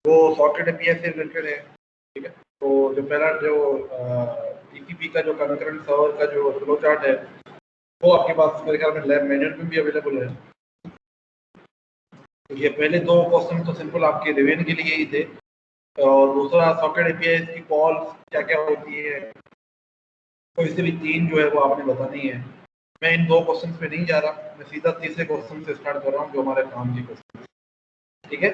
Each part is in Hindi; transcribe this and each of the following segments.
वो सॉकेट एपीआई से रिलेटेड है, ठीक है। तो जो पहला जो टीसीपी का जो कंकरेंट सर्वर का जो फ्लो चार्ट है वो आपके पास मेरे ख्याल में लैब मैनुअल में भी अवेलेबल है। तो ये पहले दो क्वेश्चन तो सिंपल आपके रिवीजन के लिए ही थे, और दूसरा सॉकेट एपीआई की कॉल क्या क्या होती है, तो इससे भी तीन जो है वो आपने बतानी है। मैं इन दो क्वेश्चन पे नहीं जा रहा, मैं सीधा तीसरे क्वेश्चन से स्टार्ट कर रहा हूँ जो हमारे काम के क्वेश्चन, ठीक है।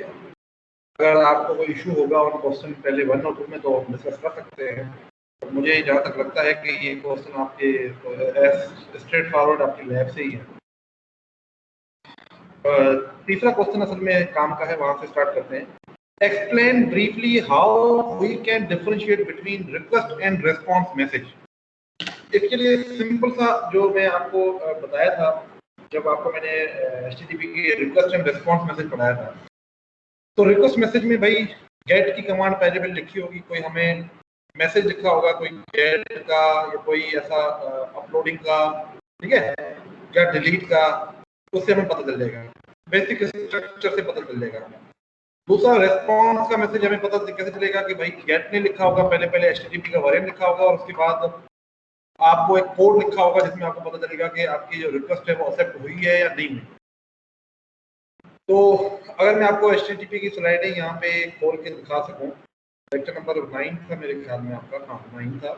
अगर आपको कोई इशू होगा और क्वेश्चन पहले 1 और 2 में तो डिस्कस कर सकते हैं। तो मुझे जहाँ तक लगता है कि ये क्वेश्चन आपके स्ट्रेट फॉरवर्ड आपकी लैब से ही है। तीसरा क्वेश्चन असल में काम का है, वहां से स्टार्ट करते हैं। Explain briefly how we can differentiate between request and response message. इसके लिए सिंपल सा जो मैं आपको बताया था जब आपको मैंने HTTP की रिक्वेस्ट एंड रेस्पॉन्स मैसेज पढ़ाया था, तो रिक्वेस्ट मैसेज में भाई गेट की कमांड पहले भी लिखी होगी, कोई हमें मैसेज लिखा होगा कोई गेट का या कोई ऐसा अपलोडिंग का, ठीक है, या डिलीट का, उससे हमें पता चल जाएगा, बेसिक स्ट्रक्चर से पता चल जाएगा हमें। दूसरा रेस्पॉन्स का मैसेज हमें पता कैसे चलेगा कि भाई गेट ने लिखा होगा, पहले HTTP का वर्जन लिखा होगा और उसके बाद आपको एक कोड लिखा होगा जिसमें आपको पता चलेगा कि आपकी जो रिक्वेस्ट है वो एक्सेप्ट हुई है या नहीं हुई। तो अगर मैं आपको HTTP की स्लाइडें यहाँ पे खोल के दिखा सकूं, लेक्चर नंबर 9 था मेरे ख्याल में आपका, हाँ 9 था,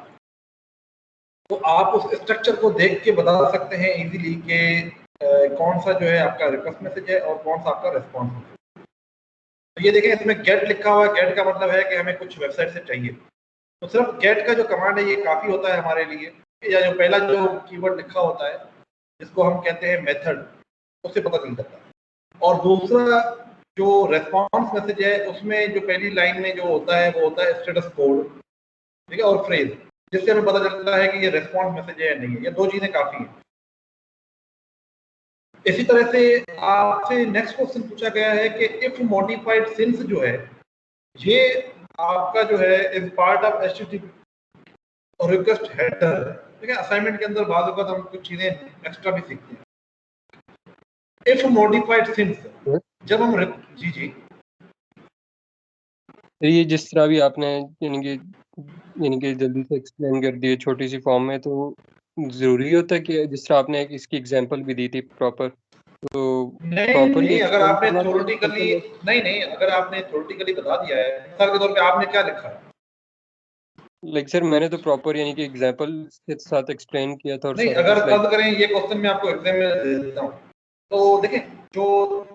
तो आप उस स्ट्रक्चर को देख के बता सकते हैं इजीली कि कौन सा जो है आपका रिक्वेस्ट मैसेज है और कौन सा आपका रेस्पॉन्स मैसेज। तो ये देखें इसमें गेट लिखा हुआ है, गेट का मतलब है कि हमें कुछ वेबसाइट से चाहिए, तो सिर्फ गेट का जो कमांड है ये काफ़ी होता है हमारे लिए, या जो पहला जो कीवर्ड लिखा होता है जिसको हम कहते हैं मेथड, उससे पता चल जाता है। और दूसरा जो रेस्पॉन्स मैसेज है उसमें जो पहली लाइन में जो होता है वो होता है स्टेटस कोड, ठीक है, और फ्रेज, जिससे हमें पता चलता है कि ये रेस्पॉन्स मैसेज है या नहीं है। ये दो चीजें काफी हैं। इसी तरह से आपसे नेक्स्ट क्वेश्चन पूछा गया है कि इफ मॉडिफाइड सिंस जो है ये आपका जो है इज पार्ट ऑफ HTTP और रिक्वेस्ट हेडर, ठीक है। असाइनमेंट के अंदर बाद वक्त हम कुछ चीजें एक्स्ट्रा भी सीखते हैं। इफ मॉडिफाइड सिंस, जब हम जी जी ये जिस तरह भी आपने यानी कि जल्दी से एक्सप्लेन कर दिए छोटी सी फॉर्म में, तो जरूरी होता है कि जिस तरह आपने इसकी एग्जांपल भी दी थी प्रॉपर, तो प्रॉपरली अगर एक्सप्लेन आपने करना थ्योरेटिकली नहीं, अगर आपने थ्योरेटिकली बता दिया है, मिसाल के तौर पे आपने क्या लिखा है, लाइक सर मैंने तो प्रॉपर यानी कि एग्जांपल के साथ एक्सप्लेन किया था और नहीं, सारा अगर कुछ फर्ज करें ये क्वेश्चन मैं आपको एग्जाम में दे देता हूँ, तो देखें जो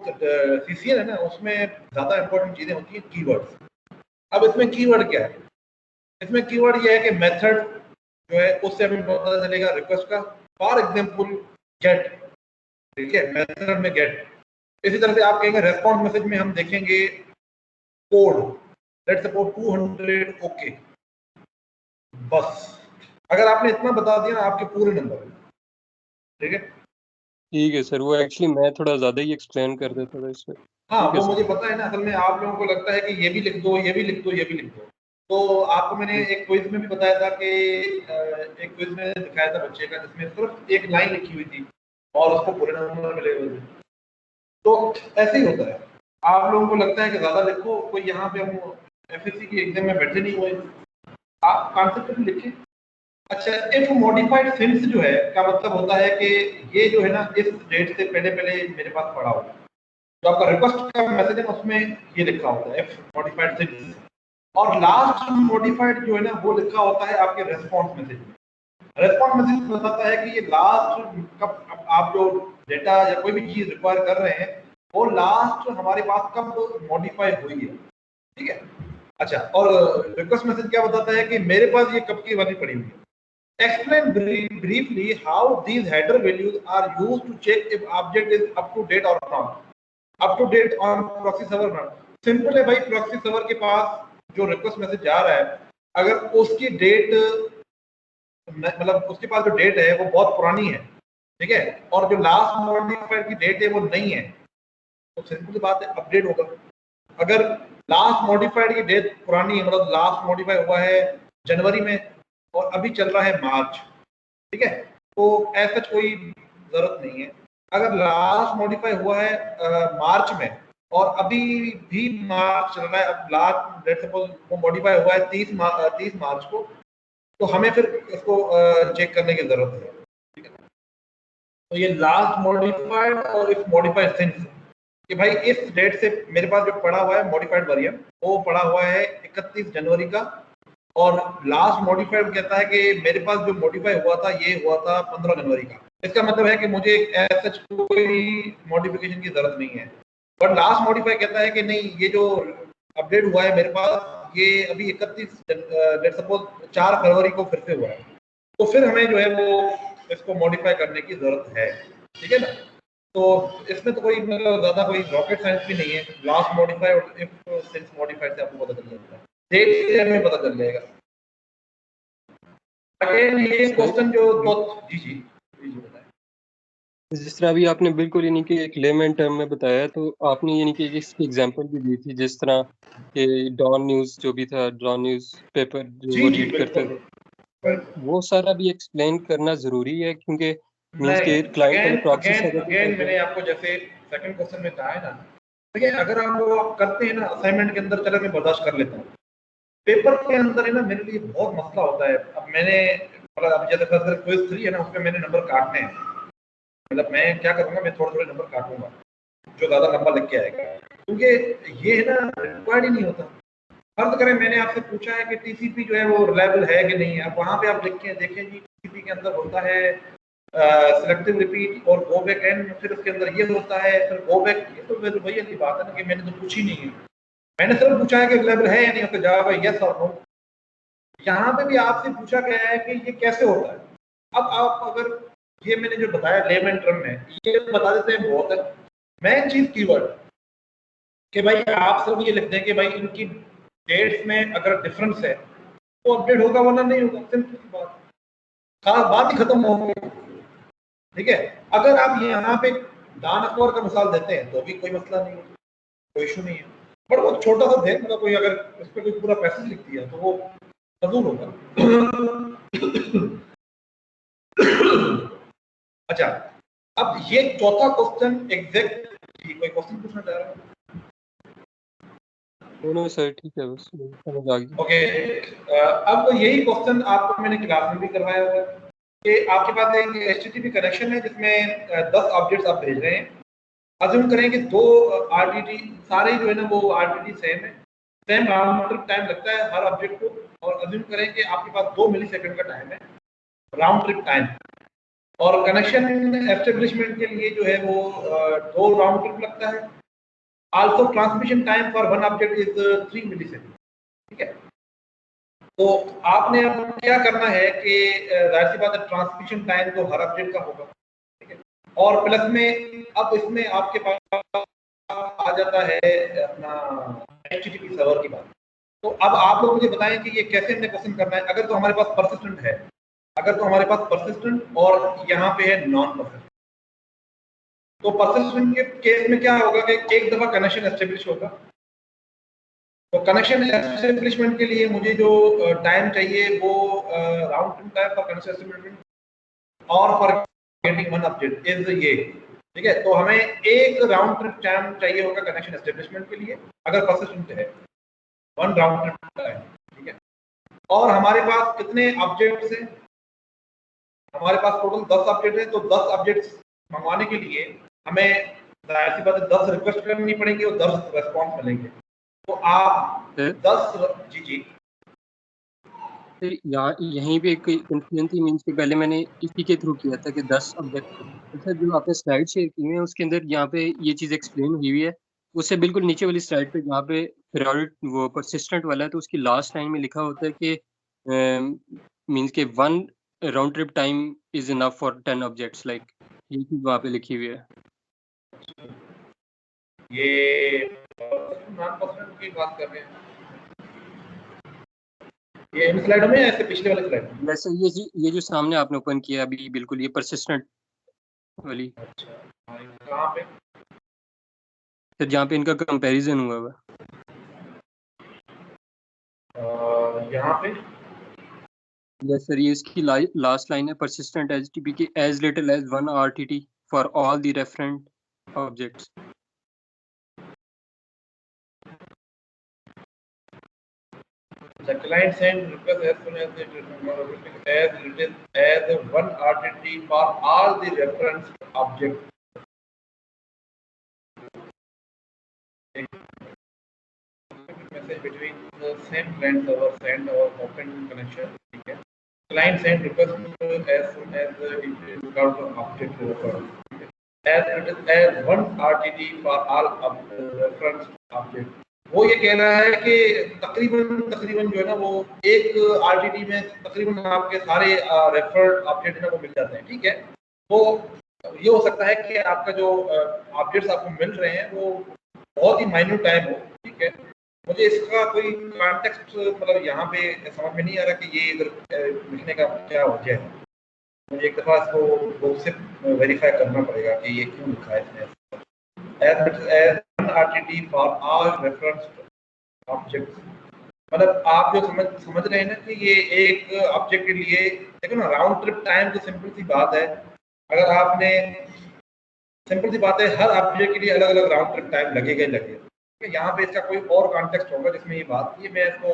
CCL है ना उसमें ज्यादा इंपॉर्टेंट चीजें होती हैं कीवर्ड्स। अब इसमें कीवर्ड क्या है, इसमें कीवर्ड ये है कि मेथड जो है उससे हमें पता चलेगा रिक्वेस्ट का, फॉर एग्जाम्पल गेट, ठीक है, मेथड में गेट। इसी तरह से आप कहेंगे रेस्पॉन्स मैसेज में हम देखेंगे कोड, लेट्स सपोज 200 ओके, बस अगर आपने इतना बता दिया ना आपके पूरे नंबर, ठीक है। ठीक है सर, वो एक्चुअली मैं थोड़ा ज्यादा ही एक्सप्लेन कर देता था इसमें। हाँ ठीक है वो सर। मुझे पता है ना, असल में आप लोगों को लगता है कि ये भी लिख दो, ये भी लिख दो, ये भी लिख दो। तो आपको मैंने एक क्विज में भी बताया था कि एक क्विज में दिखाया था बच्चे का जिसमें सिर्फ एक लाइन लिखी हुई थी और उसको पूरे नंबर मिले हुए थे। तो ऐसे ही होता है, आप लोगों को लगता है कि ज्यादा लिखो, कोई यहाँ पे हम FSC की एग्जाम में बैठे नहीं हुए, आप कॉन्सेप्ट भी लिखें। अच्छा, इफ मॉडिफाइड सिंस जो है का मतलब होता है कि ये जो है ना इस डेट से पहले पहले मेरे पास पड़ा होगा, तो आपका रिक्वेस्ट का मैसेज है उसमें ये लिखा होता है इफ मॉडिफाइड सिंस, और लास्ट मॉडिफाइड जो है ना वो लिखा होता है आपके रेस्पॉन्स मैसेज में। रेस्पॉन्स मैसेज बताता है कि ये लास्ट कब आप जो डेटा या कोई भी चीज रिक्वायर कर रहे हैं वो लास्ट हमारे पास कब मॉडिफाई हुई है, ठीक है। अच्छा, और रिक्वेस्ट मैसेज क्या बताता है कि मेरे पास ये कब की वाली पड़ी हुई है। Explain briefly how these header values are used to check if object is up to date or not. Up to date on proxy server not. Simple है भाई, proxy server के पास जो रिक्वेस्ट मैसेज जा रहा है अगर उसकी डेट मतलब उसके पास जो डेट है वो बहुत पुरानी है, ठीक है, और जो लास्ट मॉडिफाइड की डेट है वो नहीं है, तो सिंपल बात है अपडेट होगा। अगर लास्ट मॉडिफाइड की डेट पुरानी है, मतलब लास्ट मॉडिफाई हुआ है जनवरी में और अभी चल रहा है मार्च, ठीक है, तो ऐसा कोई जरूरत नहीं है। अगर लास्ट मॉडिफाई हुआ है मार्च में और अभी भी मार्च चल रहा है, अब लास्ट लेट्स सपोज वो मॉडिफाई हुआ है 30 मार्च को, तो हमें फिर इसको चेक करने की जरूरत है, ठीक है। तो ये लास्ट मॉडिफाइड और इफ मॉडिफाइड सिंस, कि भाई इस डेट से मेरे पास जो पड़ा हुआ है मॉडिफाइड वेरिएंट वो पड़ा हुआ है 31 जनवरी का, और लास्ट मॉडिफाइड कहता है कि मेरे पास जो मॉडिफाई हुआ था ये हुआ था 15 जनवरी का। इसका मतलब है कि मुझे ऐसा कोई मॉडिफिकेशन की जरूरत नहीं है, बट लास्ट मॉडिफाई कहता है कि नहीं, ये जो अपडेट हुआ है मेरे पास ये अभी 31 लेट्स सपोज 4 फरवरी को फिर से हुआ है, तो फिर हमें जो है वो इसको मॉडिफाई करने की जरूरत है, ठीक है ना। तो इसमें तो कोई मतलब ज्यादा कोई रॉकेट साइंस भी नहीं है, लास्ट मॉडिफाई और इफ सिंस मॉडिफाई से आपको पता चल जाता है, डेट से हमें पता चल जाएगा। अगेन ये क्वेश्चन जो तो जी जी जी जी बताएं। जिस तरह अभी आपने बिल्कुल यानी कि एक लेमन टर्म में बताया, तो आपने यानी कि इसकी एग्जांपल भी दी थी, जिस तरह कि डॉन न्यूज़ जो भी था, डॉन न्यूज़ पेपर जो वो जी जी रीड करते बिल्कुल थे, बिल्कुल। वो सारा भी एक्सप्लेन करना ज़रूरी है, क्योंकि मीन्स नहीं, के क्लाइंट वाले again proxy again server again मैंने आपको जैसे सेकंड क्वेश्चन में कहा है ना, देखिए अगर हम वो आप करते हैं ना असाइनमेंट के अंदर, चलो मैं बर्दाश्त कर लेता हूँ, पेपर के अंदर है ना मेरे लिए बहुत मसला होता है। अब मैंने मतलब अब जैसे फर्स्ट क्विज 3 है ना, उसमें मैंने नंबर काटने हैं, मतलब मैं क्या करूंगा, मैं थोड़े थोड़े नंबर काटूंगा जो ज्यादा लंबा लिख के आएगा, क्योंकि ये है ना रिक्वायर्ड ही नहीं होता। फर्ज करें मैंने आपसे पूछा है कि टीसीपी जो है वो रिलायबल है कि नहीं है, अब वहां पे आप लिख के देखें जी टीसीपी के अंदर होता है सिलेक्टिव रिपीट और गो बैक एंड, फिर उसके अंदर ये होता है, फिर गो बैक, ये तो फिर वही वाली बात है ना कि मैंने तो पूछी नहीं है, मैंने सिर्फ पूछा है कि रिलायबल है या नहीं, उसका जवाब है यस और नो। यहाँ पे भी आपसे पूछा गया है कि ये कैसे होता है। अब आप अगर ये मैंने जो बताया लेमन टर्म में ये बता देते हैं बहुत है, मेन चीज कीवर्ड, कि भाई आप सिर्फ ये लिख दें कि भाई इनकी डेट्स में अगर डिफरेंस है तो अपडेट होगा वरना नहीं होगा, सिंपल सी बात, बात ही खत्म हो गई, ठीक है। अगर आप यहाँ पे दान अकबर का मिसाल देते हैं तो भी कोई मसला नहीं है, कोई इशू नहीं है, बट वो छोटा सा दे, मतलब कोई अगर उस पर कोई पूरा पैसेज लिख दिया तो वो फजूल होगा। अच्छा, अब ये चौथा क्वेश्चन एग्जैक्ट, कोई क्वेश्चन पूछना चाह रहा है? दोनों सर ठीक है, बस समझ आ गई। ओके, अब यही क्वेश्चन आपको मैंने क्लास में भी करवाया हुआ है कि आपके पास एक एचटीटीपी कनेक्शन है जिसमें 10 ऑब्जेक्ट्स आप भेज रहे हैं, अज्यूम करें कि 2 आरटीटी सारे जो है ना वो आरटीटी सेम है, सेम राउंड ट्रिप टाइम लगता है हर ऑब्जेक्ट को, और अज्यूम करें कि आपके पास 2 मिलीसेकंड का टाइम है राउंड ट्रिप टाइम, और कनेक्शन एस्टेब्लिशमेंट के लिए जो है वो 2 राउंड ट्रिप लगता है। Also transmission time for one object is 3 millisecond, ठीक है। तो आपने अब क्या करना है कि जाहिर सी बात है ट्रांसमिशन टाइम तो हर ऑब्जेक्ट का होगा, ठीक है, और प्लस में अब इसमें आपके पास आ जाता है अपना एचटीटीपी सर्वर की बात। तो अब आप लोग मुझे बताएं कि ये कैसे हमने क्वेश्चन करना है। अगर तो हमारे पास परसिस्टेंट है, अगर तो हमारे पास परसिस्टेंट और यहाँ पे है नॉन परसिस्टेंट, तो परसिस्टेंट के केस में क्या होगा कि एक दफा कनेक्शन एस्टेब्लिश होगा, तो कनेक्शन एस्टेब्लिशमेंट के लिए मुझे जो टाइम चाहिए वो round trip time for connection establishment और for getting one update is ये, ठीक है। तो हमें एक राउंड ट्रिप टाइम चाहिए होगा कनेक्शन एस्टेब्लिशमेंट के लिए अगर परसिस्टेंट है, वन राउंड ट्रिप टाइम, ठीक है। और हमारे पास कितने ऑब्जेक्ट्स हैं, हमारे पास टोटल 10 ऑब्जेक्ट है, तो 10 ऑब्जेक्ट्स मंगवाने के लिए हमें जाहिर सी बात है 10 रिक्वेस्ट करनी पड़ेंगी और 10 रेस्पॉन्स मिलेंगे। तो आप 10 जी जी फिर यहाँ यहीं पे एक कंफ्यूजन थी, मीन्स के पहले मैंने इसी के थ्रू किया था कि 10 ऑब्जेक्ट, अच्छा जो आपने स्लाइड शेयर की है उसके अंदर यहाँ पे ये चीज़ एक्सप्लेन हुई है, उससे बिल्कुल नीचे वाली स्लाइड पे जहाँ पे पीरियोडिक वो परसिस्टेंट वाला है, तो उसकी लास्ट लाइन में लिखा होता है कि मीन्स के 1 round trip time is enough for 10 objects, like ये चीज़ वहाँ पे लिखी हुई है। ये नॉन पर्सनल की बात कर रहे हैं, ये इन स्लाइड में ऐसे पिछले वाले स्लाइड में? वैसे ये जो सामने आपने ओपन किया अभी, बिल्कुल ये परसिस्टेंट वाली, अच्छा, कहाँ पे? फिर जहाँ पे इनका कंपैरिजन हुआ हुआ यहाँ पे यस सर, ये इसकी लास्ट लाइन है, persistent HTTP की as little as 1 RTT for all the referent objects। The client send request as soon as it is as one RTT for all the reference object. Message between the same client server send or open connection. Okay. Client send request as soon as it is without the object reference. As it is as one RTT for all reference object. वो ये कह रहा है कि तकरीबन जो है ना वो एक आरटीटी में तकरीबन आपके सारे रेफर्ड ऑब्जेक्ट ना वो मिल जाते हैं, ठीक है। वो ये हो सकता है कि आपका जो ऑब्जेक्ट्स आपको मिल रहे हैं वो बहुत ही माइन्यूट टाइम हो, ठीक है। मुझे इसका कोई कॉन्टेक्स्ट मतलब यहाँ पे समझ में नहीं आ रहा कि ये इधर लिखने का क्या वजह है। मुझे एक दफ़ा इसको बुक से वेरीफाई करना पड़ेगा कि ये क्यों लिखा है इसमें। as RTT for all reference objects, मतलब आप जो समझ रहे हैं ना कि ये एक ऑब्जेक्ट के लिए देखो ना, राउंड ट्रिप टाइम तो सिंपल सी बात है। अगर आपने सिंपल सी बात है, हर ऑब्जेक्ट के लिए अलग अलग राउंड ट्रिप टाइम लगेगा ही लगेगा। यहाँ पे इसका कोई और कॉन्टेक्स्ट होगा जिसमें ये बात, ये मैं इसको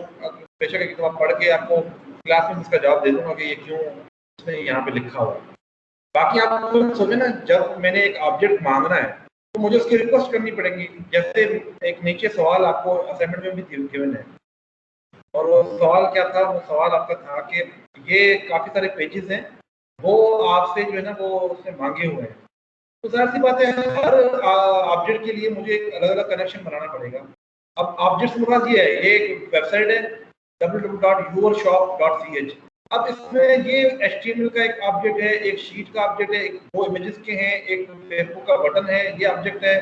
बेशक एक दफ़ा पढ़ के आपको क्लास में इसका जवाब दे दूंगा कि ये क्यों इसमें यहाँ पे लिखा हुआ है। बाकी आप सोचे ना, जब मैंने एक ऑब्जेक्ट मांगना है तो मुझे उसकी रिक्वेस्ट करनी पड़ेगी। जैसे एक नीचे सवाल आपको असाइनमेंट में भी गिवन है, और वो सवाल क्या था, वो सवाल आपका था कि ये काफ़ी सारे पेजेस हैं, वो आपसे जो है ना वो उसने मांगे हुए हैं। तो जाहिर सी बात है हर ऑब्जेक्ट के लिए मुझे एक अलग अलग कनेक्शन बनाना पड़ेगा। अब ऑब्जेक्ट्स मेरे पास ये है, ये एक वेबसाइट है www.yourshop.ch। अब इसमें ये HTML का एक ऑब्जेक्ट है, एक शीट का ऑब्जेक्ट है, एक दो इमेजेस के हैं, एक फेसबुक का बटन है, ये ऑब्जेक्ट है।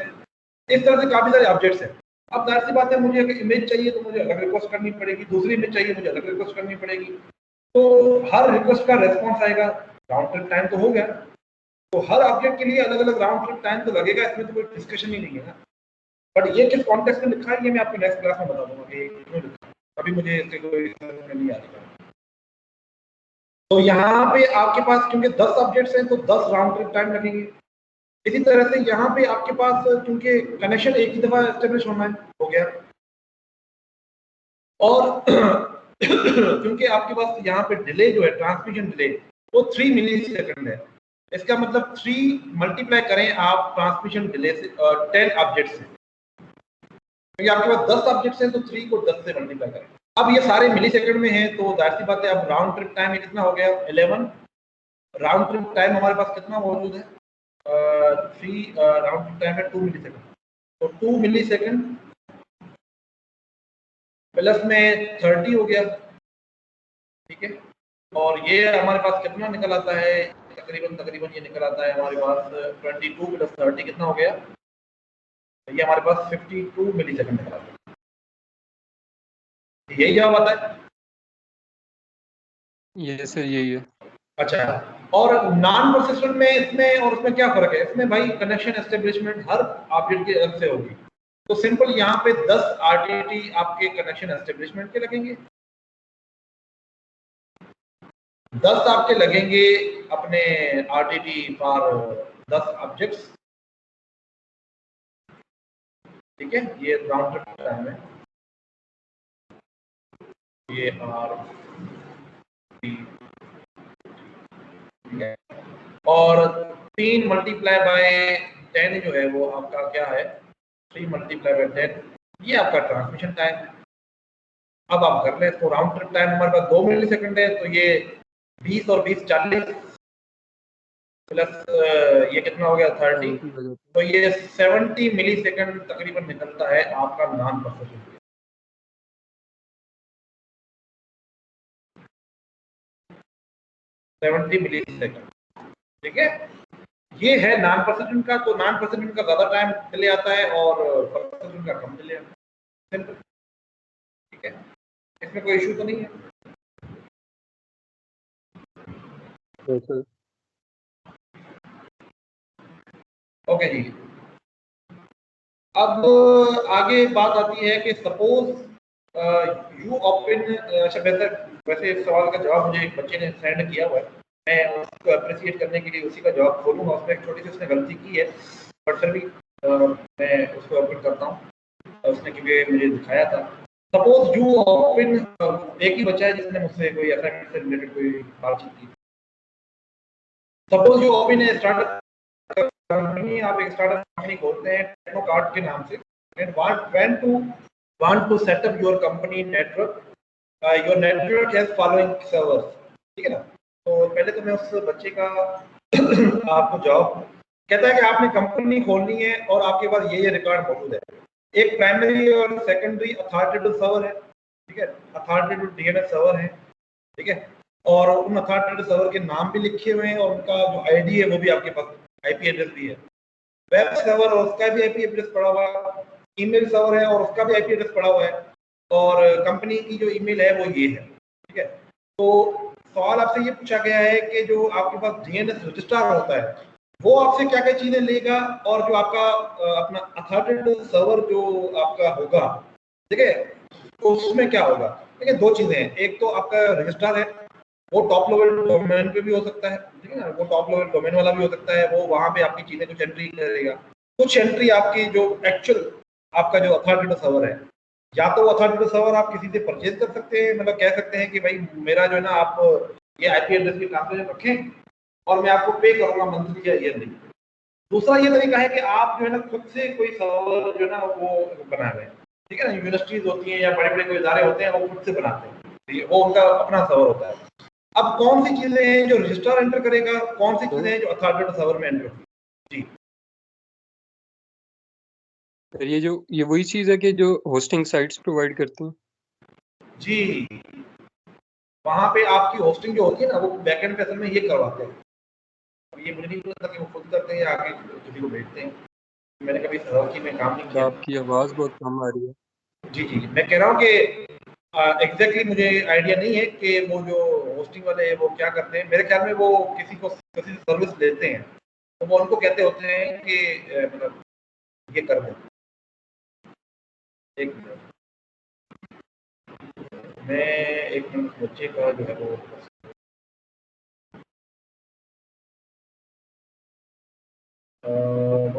इस तरह से काफ़ी सारे ऑब्जेक्ट्स हैं। अब जाहिर सी बात है मुझे अगर इमेज चाहिए तो मुझे अलग रिक्वेस्ट करनी पड़ेगी, दूसरी इमेज चाहिए मुझे अलग रिक्वेस्ट करनी पड़ेगी। तो हर रिक्वेस्ट का रेस्पॉन्स आएगा, राउंड ट्रिप टाइम तो हो गया। तो हर ऑब्जेक्ट के लिए अलग अलग राउंड ट्रिप टाइम तो लगेगा, इसमें तो कोई डिस्कशन ही नहीं है ना। बट ये किस कॉन्टेक्स्ट में लिखा है ये मैं आपको नेक्स्ट क्लास में बता दूंगा कि क्यों लिखा है। अभी मुझे इससे कोई नहीं आ रहा। तो यहाँ पे आपके पास क्योंकि 10 ऑब्जेक्ट्स हैं तो 10 राउंड ट्रिप टाइम लगेंगे। इसी तरह से यहाँ पे आपके पास क्योंकि कनेक्शन एक ही दफा एस्टेब्लिश होना है, हो गया। और क्योंकि आपके पास यहाँ पे डिले जो है, ट्रांसमिशन डिले, वो 3 मिली सेकंड है। इसका मतलब 3 मल्टीप्लाई करें आप ट्रांसमिशन डिले से 10 ऑब्जेक्ट से, क्योंकि आपके पास 10 ऑब्जेक्ट्स हैं तो 3 को 10 से मल्टीप्लाई करें। अब ये सारे मिली सेकंड में हैं तो जाहिर सी बात है अब राउंड ट्रिप टाइम कितना हो गया, 11। राउंड ट्रिप टाइम हमारे पास कितना मौजूद है, 3 राउंड ट्रिप टाइम है 2 मिली सेकंड। तो 2 मिली सेकंड प्लस में 30 हो गया, ठीक है। और ये हमारे पास कितना निकल आता है, तकरीबन ये निकल आता है हमारे पास 22 प्लस 30 कितना हो गया, ये हमारे पास 52 मिली सेकंड निकल आता है। यही जवाब आता है। ये सर यही है। अच्छा, और नॉन परसिस्टेंट में इसमें और उसमें क्या फर्क है? इसमें भाई कनेक्शन एस्टेब्लिशमेंट हर ऑब्जेक्ट की अलग से होगी। तो सिंपल यहाँ पे 10 आरटीटी आपके कनेक्शन एस्टेब्लिशमेंट के लगेंगे, 10 आपके लगेंगे अपने आरटीटी फॉर 10 ऑब्जेक्ट्स, ठीक है। ये राउंड ट्रिप टाइम है, ये आर और 3 मल्टीप्लाई बाय 10 जो है वो आपका क्या है, 3 मल्टीप्लाई बाय 10, ये आपका ट्रांसमिशन टाइम है। अब आप कर लें, तो राउंड ट्रिप टाइम हमारे पास 2 मिली सेकंड है, तो ये 20 और 20 40 प्लस ये कितना हो गया 30, तो ये 70 मिली सेकंड तकरीबन निकलता है आपका नॉन परसिस्टेंट। 70 मिली सेकंड, ठीक है। ये है नॉन परसिस्टेंट का। तो नॉन परसिस्टेंट का ज्यादा टाइम डिले आता है और परसिस्टेंट का कम डिले आता है, सिंपल, ठीक है। इसमें कोई इशू तो नहीं है। ओके जी। अब आगे बात आती है कि सपोज यू ओपन, अच्छा वैसे इस सवाल का जवाब मुझे एक बच्चे ने सेंड किया हुआ है, मैं उसको अप्रिशिएट करने के लिए उसी का जवाब खोलूंगा। उसमें एक छोटी सी उसने गलती की है, बट फिर भी मैं उसको ओपन करता हूँ, उसने क्योंकि मुझे दिखाया था। सपोज यू ओपन, एक ही बच्चा है जिसने मुझसे कोई असाइनमेंट से रिलेटेड कोई बातचीत की। Suppose you open a startup company, आप एक स्टार्टअप कंपनी खोलते हैं टेक्नोकार्ट के नाम से, and want to set up your company network, your network has following servers, ठीक है ना। तो पहले तो मैं उस बच्चे का आपको जॉब कहता है कि आपने कंपनी खोलनी है और आपके पास ये रिकॉर्ड मौजूद है। एक प्राइमरी और सेकेंडरी अथॉरिटेटिव सर्वर है, ठीक है, अथॉरिटेटिव डीएनएस सर्वर है, ठीक है, और उन अथॉरिटेटिव सर्वर के नाम भी लिखे हुए हैं और उनका जो आईडी है वो भी आपके पास, आईपी एड्रेस भी है। वेब सर्वर और उसका भी आईपी एड्रेस पड़ा हुआ है, ईमेल सर्वर है और उसका भी आईपी एड्रेस पड़ा हुआ है, और कंपनी की जो ईमेल है वो ये है, ठीक है। तो सवाल आपसे ये पूछा गया है कि जो आपके पास डीएनएस रजिस्ट्रार होता है वो आपसे क्या क्या चीजें लेगा, और जो आपका अपना अथॉरिटेटिव सर्वर जो आपका होगा, ठीक है, तो उसमें क्या होगा। देखिए दो चीजें हैं, एक तो आपका रजिस्ट्रार है, वो टॉप लेवल डोमेन पे भी हो सकता है, ठीक है ना, वो टॉप लेवल डोमेन वाला भी हो सकता है, वो वहां पे आपकी चीजें कुछ एंट्री करेगा, कुछ एंट्री आपकी जो एक्चुअल आपका जो अथॉरिटेटिव सर्वर है, या तो अथॉरिटेटिव सर्वर आप किसी से परचेज कर सकते हैं, मतलब कह सकते हैं कि भाई मेरा जो है ना आप ये आईपी एड्रेस की ट्रांसफर रखें और मैं आपको पे करूंगा मंथली या ईयरली। दूसरा ये तरीका है कि आप जो है ना खुद से कोई सर्वर जो है ना वो बना रहे हैं, ठीक है ना, यूनिवर्सिटीज होती हैं या बड़े बड़े कोई इदारे होते हैं वो खुद से बनाते हैं, वो उनका अपना सर्वर होता है। अब कौन सी चीजें हैं जो रजिस्ट्रार एंटर करेगा, कौन सी चीजें हैं जो अथॉरिटेटिव सर्वर में एंटर होगी। जी ये वही चीज़ है कि जो होस्टिंग साइट्स प्रोवाइड करती हैं। जी, वहां पे आपकी होस्टिंग जो होती है ना वो बैकएंड पे असल में ये करवाते हैं। ये मुझे नहीं पता कि वो खुद करते हैं या आगे किसी को भेजते हैं, मैंने कभी इस हॉकी में काम नहीं किया। आपकी आवाज़ बहुत कम आ रही है। जी जी, मैं कह रहा हूँ कि एग्जैक्टली मुझे आइडिया नहीं है कि वो जो होस्टिंग वाले हैं वो क्या करते हैं। मेरे ख्याल में वो किसी से सर्विस लेते हैं तो वो उनको कहते होते हैं कि मतलब ये कर दें। एक मिनट, मैं एक मिनट बच्चे का जो है वो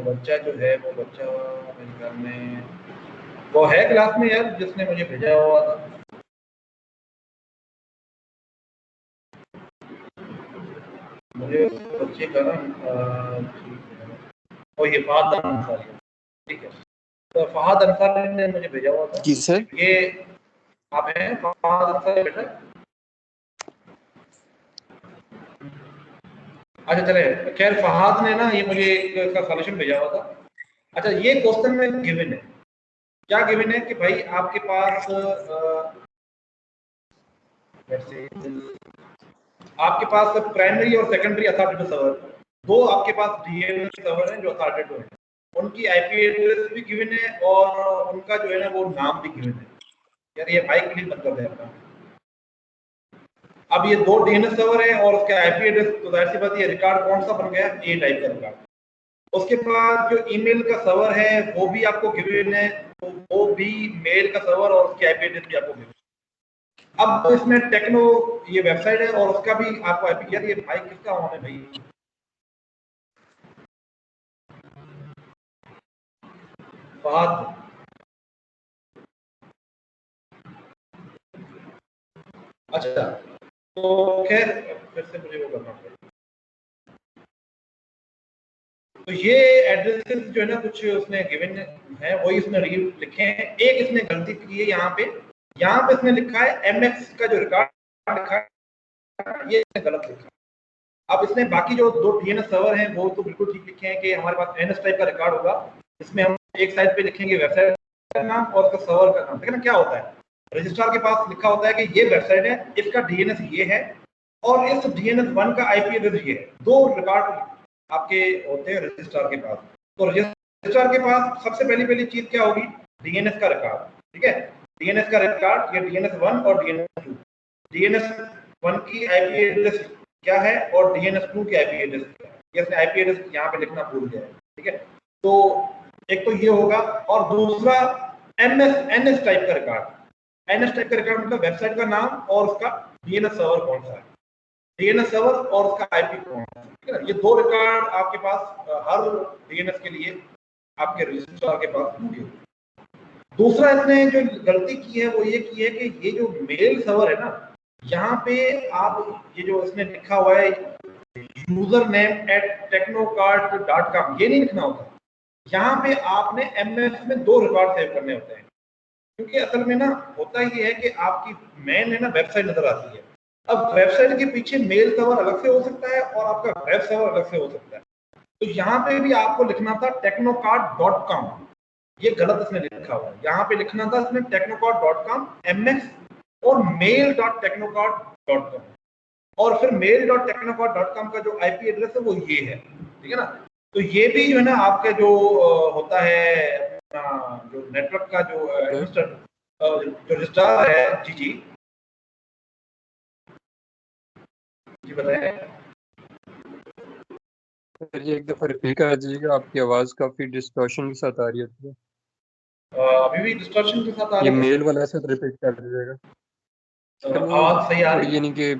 बच्चा जो है वो बच्चा मेरे ख्याल में वो है क्लास में यार जिसने मुझे भेजा हुआ था। मुझे बच्चे का ना और ये फहद अंसारी, ठीक है, तो फहद अंसारी ने मुझे भेजा हुआ था। जी सर। ये आप हैं फहद अंसारी बेटा? अच्छा चले, खैर फहद ने ना ये मुझे इसका सॉल्यूशन भेजा हुआ था। अच्छा ये क्वेश्चन में गिवन है, क्या गिवन है कि भाई आपके पास आपके पास प्राइमरी और सेकेंडरी अथॉरिटेटिव सर्वर, दो आपके पास डीएनएस सर्वर हैं जो अथॉरिटेटिव हैं, उनकी आईपी एड्रेस भी गिवन है और उनका जो है ना वो नाम भी गिवन है। यार ये माइक प्लीज बंद कर दे अपना। अब ये दो डीएनएस सर्वर है और उसका आईपी एड्रेस, तो जाहिर सी बात ये रिकॉर्ड कौन सा बन गया, ए टाइप का रिकॉर्ड। उसके बाद जो ईमेल का सर्वर है वो भी आपको गिवन है, तो वो भी मेल का सर्वर और उसकी आईपी एड्रेस भी आपको गिवन है। अब इसमें टेक्नो ये वेबसाइट है और उसका भी आपको आईपी, यार ये माइक किसका ऑन है भाई? फहद, अच्छा तो खैर फिर से मुझे वो करना पड़ेगा। तो ये एड्रेसेस जो है ना कुछ उसने गिवन है वही उसने लिखे हैं। एक इसने गलती की है यहाँ पे इसने लिखा है एमएक्स का जो रिकॉर्ड लिखा है ये इसने गलत लिखा है। अब इसने बाकी जो दो डीएनएस सर्वर हैं वो तो बिल्कुल ठीक लिखे हैं कि हमारे पास एनएस टाइप का रिकॉर्ड होगा, इसमें हम एक साइड पे लिखेंगे वेबसाइट का नाम और उसका सर्वर का नाम। देखना क्या होता है, रजिस्ट्रार के पास लिखा होता है कि ये वेबसाइट है, इसका डीएनएस ये है और इस डीएनएस 1 का आईपी एड्रेस ये है। दो रिकॉर्ड आपके होते हैं रजिस्ट्रार के पास। तो रजिस्ट्रार के पास सबसे पहली चीज क्या होगी, डीएनएस का रिकॉर्ड, ठीक है, डीएनएस का रिकॉर्ड, ये डीएनएस 1 और डीएनएस 2। डीएनएस 1 की आईपी एड्रेस क्या है और डीएनएस 2 की आईपी एड्रेस क्या है, ये इसने आईपी एड्रेस यहाँ पे लिखना भूल गया है, ठीक है। तो एक तो ये होगा और दूसरा एनएस टाइप का रिकॉर्ड। एनएस टाइप का रिकॉर्ड मतलब वेबसाइट का नाम और उसका डीएनएस सर्वर कौन सा है, डीएनएस सर्वर और उसका आईपी कौन है, ठीक है ना। ये दो रिकॉर्ड आपके पास हर डीएनएस के लिए आपके रजिस्ट्रार के पास होंगे। दूसरा इसने जो गलती की है वो ये की है कि ये जो मेल सर्वर है ना, यहाँ पे आप ये जो इसने लिखा हुआ है यूजर नेम @technocart.com, ये नहीं लिखना होता। यहाँ पे आपने MS में 2 रिकॉर्ड सेव करने होते हैं, क्योंकि असल में ना होता ये है कि आपकी मेन है ना वेबसाइट नजर आती है। अब वेबसाइट के पीछे मेल सर्वर अलग से हो सकता है और आपका वेब सर्वर अलग से हो सकता है। तो यहाँ पे भी आपको लिखना था technocart.com, ये गलत इसने लिखा हुआ है। यहाँ पे लिखना था इसने technocart.com MS और mail.technocart.com, और फिर mail.technocart.com का जो IP एड्रेस है वो ये है, ठीक है ना। तो ये भी जो है ना आपके जो होता है जो नेटवर्क का जो रजिस्ट्रार है, जी जी जी बताएं। सर ये एक दफा रिपीट कर दीजिएगा, आपकी आवाज काफी डिस्टॉर्शन के साथ आ रही है। अभी भी डिस्टॉर्शन के साथ आ ये रही है? मेल वाला सर रिपीट कर दीजिएगा। सर वो आवाज सही आ रही है? यानी कि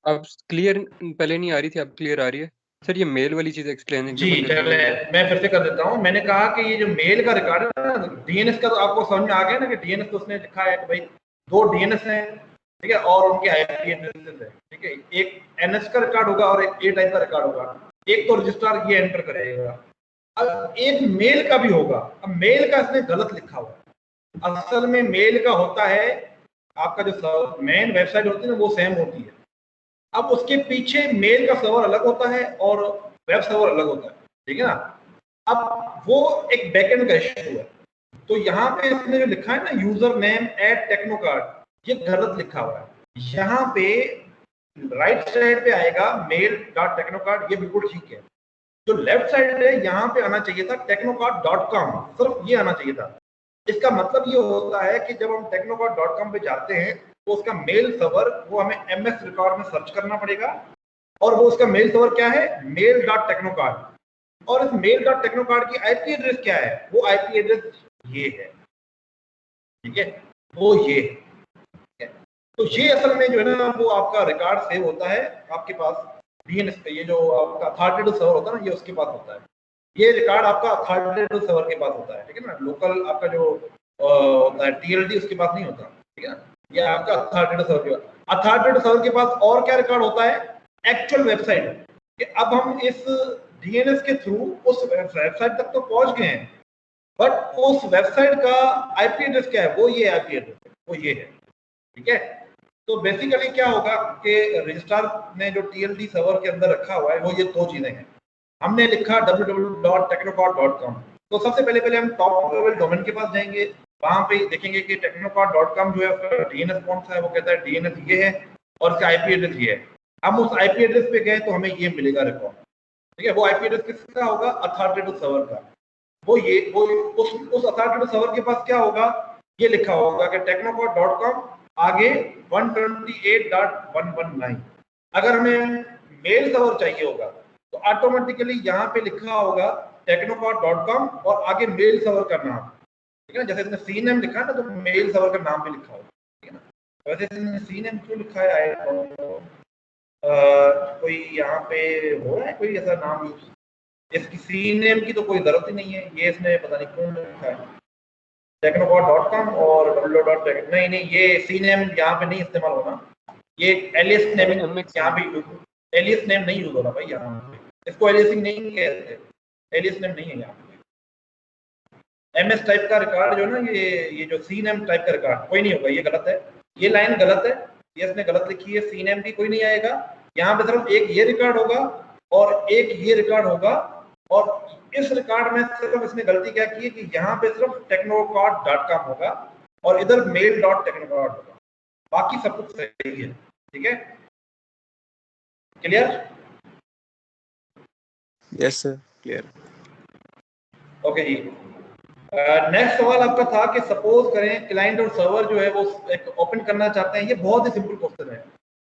अब क्लियर पहले नहीं आ रही थी, अब क्लियर आ रही है। सर ये मेल वाली चीज एक्सप्लेन जी चले मैं फिर से कर देता हूँ। मैंने कहा कि ये जो मेल का रिकॉर्ड है ना, DNS का तो आपको समझ में आ गया ना कि DNS तो उसने लिखा है कि भाई 2 DNS हैं, ठीक है, और उनके IP एड्रेसेस है, ठीक है। एक NS का रिकॉर्ड होगा और एक A टाइप का रिकॉर्ड होगा। एक तो रजिस्ट्रार ये एंटर करेगा, अब एक मेल का भी होगा। अब मेल का इसने गलत लिखा हुआ है। असल में मेल का होता है आपका जो मेन वेबसाइट होती है ना वो सेम होती है। अब उसके पीछे मेल का सर्वर अलग होता है और वेब सर्वर अलग होता है, ठीक है ना। अब वो एक बैकएंड का इश्यू है। तो यहाँ पे इसने जो लिखा है ना यूजर नेम @technocart, ये गलत लिखा हुआ है। यहाँ पे राइट साइड पे आएगा mail.technocart, ये बिल्कुल ठीक है। जो लेफ्ट साइड है यहाँ पे आना चाहिए था technocart.com, सिर्फ ये आना चाहिए था। इसका मतलब ये होता है कि जब हम technocart.com पे जाते हैं तो उसका मेल सर्वर वो हमें MS रिकॉर्ड में सर्च करना पड़ेगा, और वो उसका मेल सर्वर क्या है, mail.technocart। और इस mail.technocart की IP एड्रेस क्या है, वो IP एड्रेस ये है, ठीक है, वो ये है। तो ये असल में जो है ना वो आपका रिकॉर्ड सेव होता है आपके पास DNS पे। ये जो आपका अथॉरिटेटिव सर्वर होता है ना, ये उसके पास होता है। ये रिकॉर्ड आपका अथॉरिटेटिव सर्वर के पास होता है, ठीक है ना। लोकल आपका जो होता है TLD उसके पास नहीं होता, ठीक है ना। ये आपका अथॉरिटेटिव सर्वर के पास, अथॉरिटेटिव सर्वर के पास और क्या रिकॉर्ड होता है, एक्चुअल वेबसाइट कि अब हम इस DNS के थ्रू उस वेबसाइट तक तो पहुंच गए हैं, बट उस वेबसाइट का IP एड्रेस क्या है, वो ये IP एड्रेस है, वो ये है, ठीक है। तो बेसिकली क्या होगा कि रजिस्ट्रार ने जो TLD सर्वर के अंदर रखा हुआ है वो ये 2 चीजें हैं। हमने लिखा www.technocart.com, तो सबसे पहले हम टॉप लेवल डोमेन के पास जाएंगे, वहां पे देखेंगे कि technocart.com जो है उसका DNS कौन सा है, वो कहता है DNS ये है और इसका IP एड्रेस ये है। हम उस IP एड्रेस पे गए तो हमें ये मिलेगा रिकॉर्ड, ठीक है। वो IP एड्रेस किसका होगा, अथॉरिटेटिव सर्वर का। वो उस अथॉरिटेटिव सर्वर के पास क्या होगा, ये लिखा होगा कि technocart.com आगे 128.119। अगर हमें मेल सर्वर चाहिए होगा तो ऑटोमेटिकली यहाँ पे लिखा होगा technocart.com और आगे मेल सर्वर का नाम, ठीक है ना। जैसे इसने CNAME लिखा है ना, तो मेल सर्वर का नाम भी लिखा होगा, ठीक है ना। वैसे इसने CNAME क्यों लिखा है, कोई यहाँ पे हो रहा है कोई ऐसा नाम यूज, इसकी CNAME की तो कोई जरूरत ही नहीं है, ये इसने पता नहीं क्यों लिखा है technocart.com और www.tech। नहीं ये CNAME यहाँ पे नहीं इस्तेमाल होना, ये एलियस नेम यहाँ पे एलियस नेम नहीं यूज होना भाई यहाँ पे। इसको एलियसिंग नहीं कहते, एलियस नेम नहीं है यहाँ पे। MS टाइप का रिकॉर्ड जो है ना, ये जो CNAME टाइप का रिकॉर्ड कोई नहीं होगा, ये गलत है, ये लाइन गलत है, ये इसने गलत लिखी है। CNAME भी कोई नहीं आएगा यहाँ पे, सिर्फ एक ये रिकॉर्ड होगा और एक ये रिकॉर्ड होगा। और इस रिकॉर्ड में सिर्फ इसने गलती क्या की है कि यहाँ पे सिर्फ technocart.com होगा और इधर mail.technocart होगा, बाकी सब कुछ सही है, ठीक है। Clear? Yes sir, clear. Okay जी। नेक्स्ट सवाल आपका था कि सपोज करें क्लाइंट और सर्वर जो है वो एक ओपन करना चाहते हैं। ये बहुत ही सिंपल क्वेश्चन है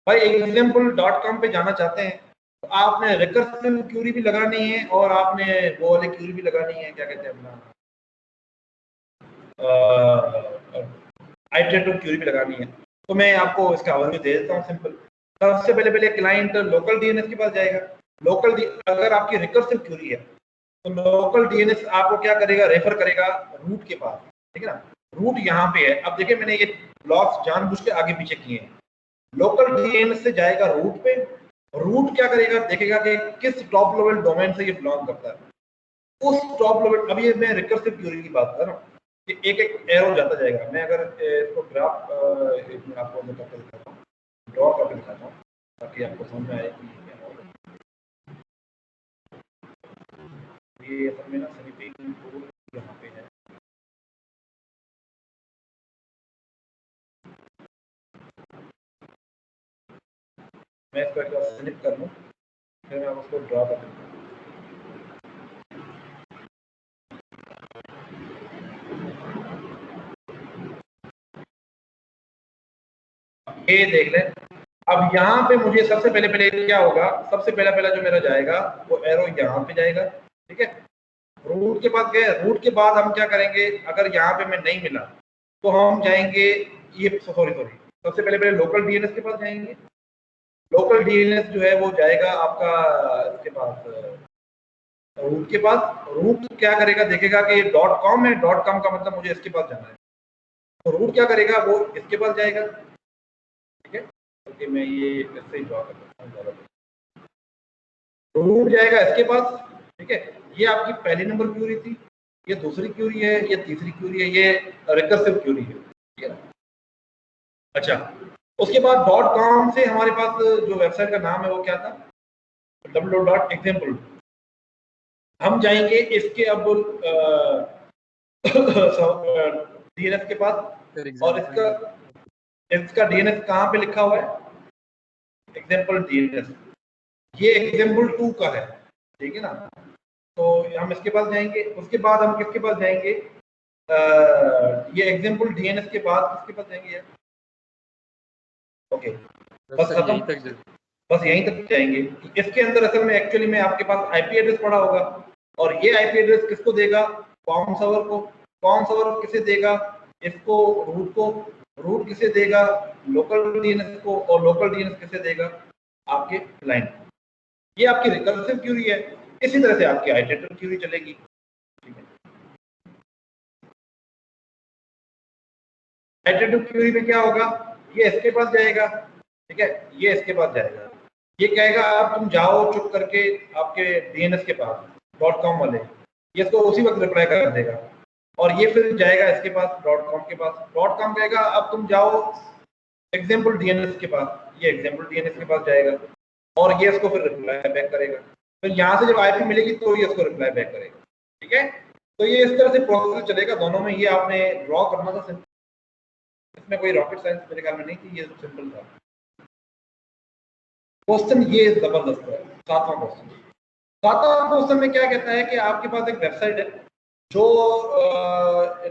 भाई। example.com पे जाना चाहते हैं तो आपने रिकर्सिव क्यूरी भी लगानी है और आपने वो वाली क्यूरी भी लगानी है, क्या कहते हैं अपना आइटरेटिव क्यूरी भी लगानी है। तो मैं आपको इसका ओवरव्यू दे देता हूँ सिंपल। सबसे पहले क्लाइंट लोकल DNS के पास जाएगा। अगर आपकी रिकर्सिव क्यूरी है तो लोकल DNS आपको क्या करेगा, रेफर करेगा रूट के पास। ठीक है ना, रूट यहाँ पे है। अब देखिए मैंने ये ब्लॉक्स जानबूझ के आगे पीछे किए हैं। लोकल डीएनएस से जाएगा रूट पे, रूट क्या करेगा, देखेगा कि किस टॉप लेवल डोमेन से ये बिलोंग करता है, उस टॉप लेवल। अब ये मैं रिकर्सिव क्यूरी की बात कर रहा हूँ कि एक एक एरो जाता जाएगा। मैं अगर इसको ग्राफ एक मिनट आपको करके दिखाता हूँ, ड्रॉ करके दिखाता हूँ ताकि आपको समझ में आए कि क्या होगा। ये असल में ना सभी पेजिंग टूल यहाँ पे है। मैं इसको एक बार सिलेक्ट कर लूँ, फिर मैं उसको ड्रॉ कर दूँ। ये देख लें। अब यहाँ पे मुझे सबसे पहले क्या होगा, सबसे पहला जो मेरा जाएगा वो एरो यहाँ पे जाएगा, ठीक है। रूट के पास गए, रूट के बाद हम क्या करेंगे, अगर यहाँ पे मैं नहीं मिला तो हम जाएंगे ये सॉरी सबसे पहले लोकल डीएनएस के पास जाएंगे। लोकल डीएनएस जो है वो जाएगा आपका इसके पास, रूट के पास। रूट क्या करेगा, देखेगा कि .com है, .com का मतलब मुझे इसके पास जाना है, तो रूट क्या करेगा, वो इसके पास जाएगा, ठीक है। क्योंकि मैं ये इससे ड्रॉ कर सकता हूँ, रूट जाएगा इसके पास, ठीक है। ये आपकी पहली नंबर क्यूरी थी, ये दूसरी क्यूरी है, ये तीसरी क्यूरी है, ये रिकर्सिव क्यूरी है, ठीक है। अच्छा, उसके बाद .com से हमारे पास जो वेबसाइट का नाम है वो क्या था, www.example। हम जाएंगे इसके अब डीएनएस के पास, और इसका डीएनएस कहाँ पे लिखा हुआ है, एग्जाम्पल डीएनएस। ये एग्जाम्पल 2 का है, ठीक है ना। तो हम इसके पास जाएंगे, उसके बाद हम किसके पास जाएंगे, ये एग्जाम्पल डीएनएस के बाद किसके पास जाएंगे यार, ओके बस खत्म, बस यहीं तक जाएंगे। इसके अंदर असल में एक्चुअली में आपके पास आईपी एड्रेस पड़ा होगा, और ये आईपी एड्रेस किसको देगा, कॉम सर्वर को। कॉम सर्वर किसे देगा, इसको रूट को। रूट किसे देगा, लोकल डीएनएस को, और लोकल डीएनएस किसे देगा, आपके क्लाइंट को। ये आपकी रिकर्सिव क्यूरी है। इसी तरह से आपकी आइटरेटिव क्यूरी चलेगी, ठीक है। आइटरेटिव क्यूरी में क्या होगा, ये इसके पास जाएगा, ठीक है, ये इसके पास जाएगा। ये कहेगा आप तुम जाओ चुप करके आपके डीएनएस के पास, .com वाले, ये इसको उसी वक्त रिप्लाई कर देगा। और ये फिर जाएगा इसके पास, .com के पास। .com कहेगा अब तुम जाओ एग्जाम्पल डीएनएस के पास, ये एग्जाम्पल डीएनएस के पास जाएगा, और ये इसको फिर रिप्लाई बैक करेगा। फिर यहाँ से जब आईपी मिलेगी तो ये इसको रिप्लाई बैक करेगा, ठीक है। तो ये इस तरह से प्रोसेस चलेगा दोनों में। ये आपने ड्रॉ करना था, इसमें कोई रॉकेट साइंस मेरे ख्याल में नहीं थी, ये सिंपल था। क्वेश्चन ये जबरदस्त है, 7वां क्वेश्चन। 7वां क्वेश्चन में क्या कहता है कि आपके पास एक वेबसाइट है जो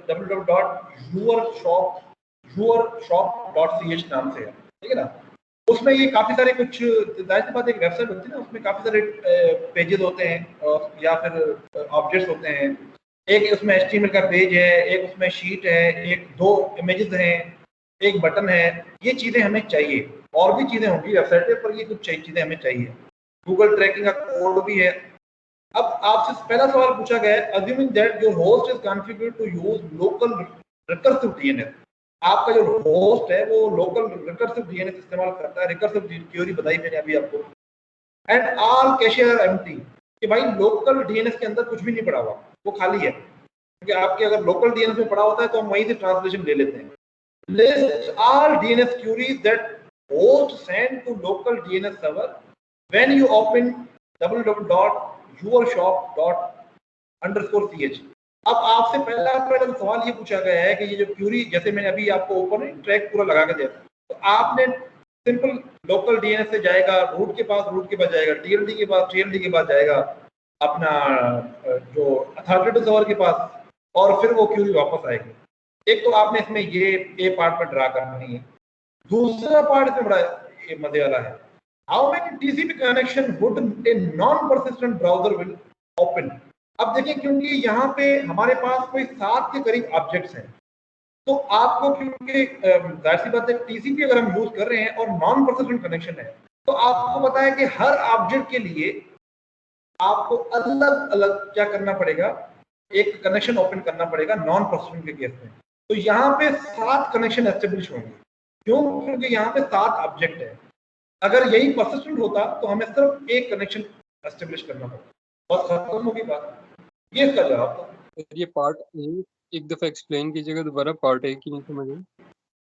www.yourshop.ch नाम से है, ठीक है ना। उसमें ये काफी सारे कुछ, जाहिर सी बात एक वेबसाइट होती है ना, उसमें काफी सारे पेजेस होते हैं या फिर ऑब्जेक्ट्स होते हैं। एक उसमें HTML का पेज है, एक उसमें शीट है, एक 2 इमेजेस हैं, एक बटन है। ये चीजें हमें चाहिए, और भी चीजें होंगी वेबसाइट पे, पर ये कुछ चीजें हमें चाहिए। गूगल ट्रैकिंग का कोड भी है। अब आपसे पहला सवाल पूछा गया है, assuming that your host is configured to use local recursive DNS। आपका जो होस्ट है वो लोकल रिकर्सिव डीएनएस इस्तेमाल करता है। रिकर्सिव क्यूरी बताई मैंने अभी आपको। And all cache are empty, कि भाई लोकल डीएनएस के अंदर कुछ भी नहीं पड़ा हुआ, वो खाली है। क्योंकि आपके अगर लोकल डीएनएस में पड़ा होता है तो हम वहीं से ट्रांसलेशन ले लेते हैं। List all DNS queries that host send to local DNS server when you open www.yourshop._ch। अब आपसे पहला सवाल ये पूछा गया है कि ये जो क्यूरी, जैसे मैंने अभी आपको ऊपर ट्रैक पूरा लगा के दिया, तो आपने सिंपल लोकल डीएनएस से जाएगा रूट के पास, रूट के बाद जाएगा टीएलडी के पास, टीएलडी के बाद जाएगा अपना जो अथॉरिटी सर्वर के पास, और फिर वो क्यूरी वापस आएगी। एक तो आपने इसमें ये पार्ट पर ड्रा करनी है। दूसरा पार्ट इसमें बड़ा मजे वाला है, how many TCP connection would a non persistent browser will open. अब देखिए, क्योंकि यहाँ पे हमारे पास कोई 7 के करीब ऑब्जेक्ट्स हैं, तो आपको, क्योंकि जाहिर सी बात है टीसीपी अगर हम यूज कर रहे हैं और नॉन परसिस्टेंट कनेक्शन है, तो आपको पता है कि हर ऑब्जेक्ट के लिए आपको अलग अलग क्या करना पड़ेगा, एक कनेक्शन ओपन करना पड़ेगा नॉन परसिस्टेंट के केस में। तो यहाँ पे 7 कनेक्शन एस्टेब्लिश होंगे। क्यों? क्योंकि यहाँ पे 7 ऑब्जेक्ट है। अगर यही परसिस्टेंट होता तो हमें सिर्फ एक कनेक्शन एस्टेब्लिश करना पड़ता, बस खत्म होगी बात। ये इसका जवाब था। ये पार्ट एक दफा एक्सप्लेन कीजिएगा दोबारा, पार्ट ए की नहीं समझ।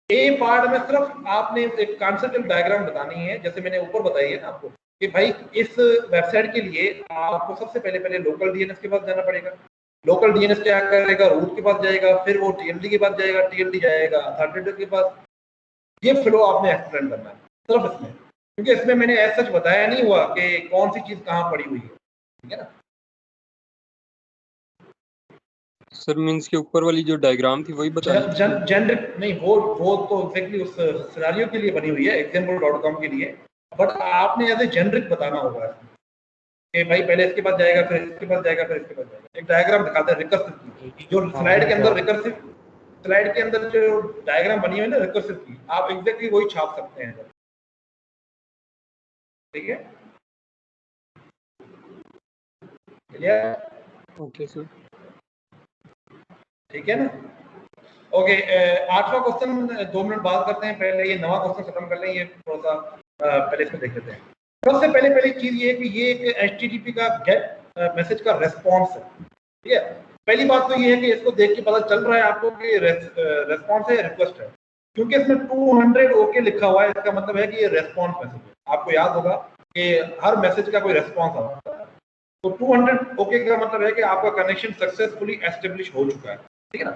ए पार्ट में सिर्फ आपने एक कॉन्सेप्चुअल डायग्राम बतानी है, जैसे मैंने ऊपर बताई है ना आपको कि भाई इस वेबसाइट के लिए आपको सबसे पहले लोकल डीएनएस के पास जाना पड़ेगा। लोकल डीएनएस क्या करेगा? रूट के पास जाएगा, फिर वो टीएलडी के पास जाएगा, टीएलडी जाएगा अथॉरिटेटिव के पास। ये फ्लो आपने एक्सप्लेन करना है सिर्फ इसमें, क्योंकि इसमें मैंने ऐसा सच बताया नहीं हुआ कि कौन सी चीज कहाँ पड़ी हुई है, ठीक है ना। सर मींस के ऊपर वाली जो डायग्राम थी वही बता दी थी। जनरिक नहीं, वो तो एग्जैक्टली उस सिनेरियो के लिए बनी हुई है, example.com के लिए। बट आपने एज ए जेनरिक बताना होगा कि भाई पहले इसके पास जाएगा, फिर इसके पास जाएगा, फिर इसके पास जाएगा। एक डायग्राम दिखाते हैं रिकर्सिव की, जो स्लाइड के अंदर रिकर्सिव, स्लाइड के अंदर जो डायग्राम बनी हुई है ना रिकर्सिव की, आप एग्जैक्टली वही छाप सकते हैं, ठीक है। ओके सर, ठीक है ना। ओके, 8वां क्वेश्चन 2 मिनट बाद करते हैं। पहले ये 9वां क्वेश्चन खत्म कर लें, ये थोड़ा सा पहले इसमें देख लेते हैं। सबसे पहले चीज ये है कि ये एक HTTP का गेट मैसेज का रेस्पॉन्स है, ठीक है। पहली बात तो ये है कि इसको देख के पता चल रहा है आपको कि रेस्पॉन्स है, रिक्वेस्ट है, क्योंकि इसमें 200 ओके लिखा हुआ है। इसका मतलब है कि ये रेस्पॉन्स मैसेज है। आपको याद होगा कि हर मैसेज का कोई रेस्पॉन्स आता है, तो 200 ओके का मतलब है कि आपका कनेक्शन सक्सेसफुली एस्टेब्लिश हो चुका है, ठीक है ना।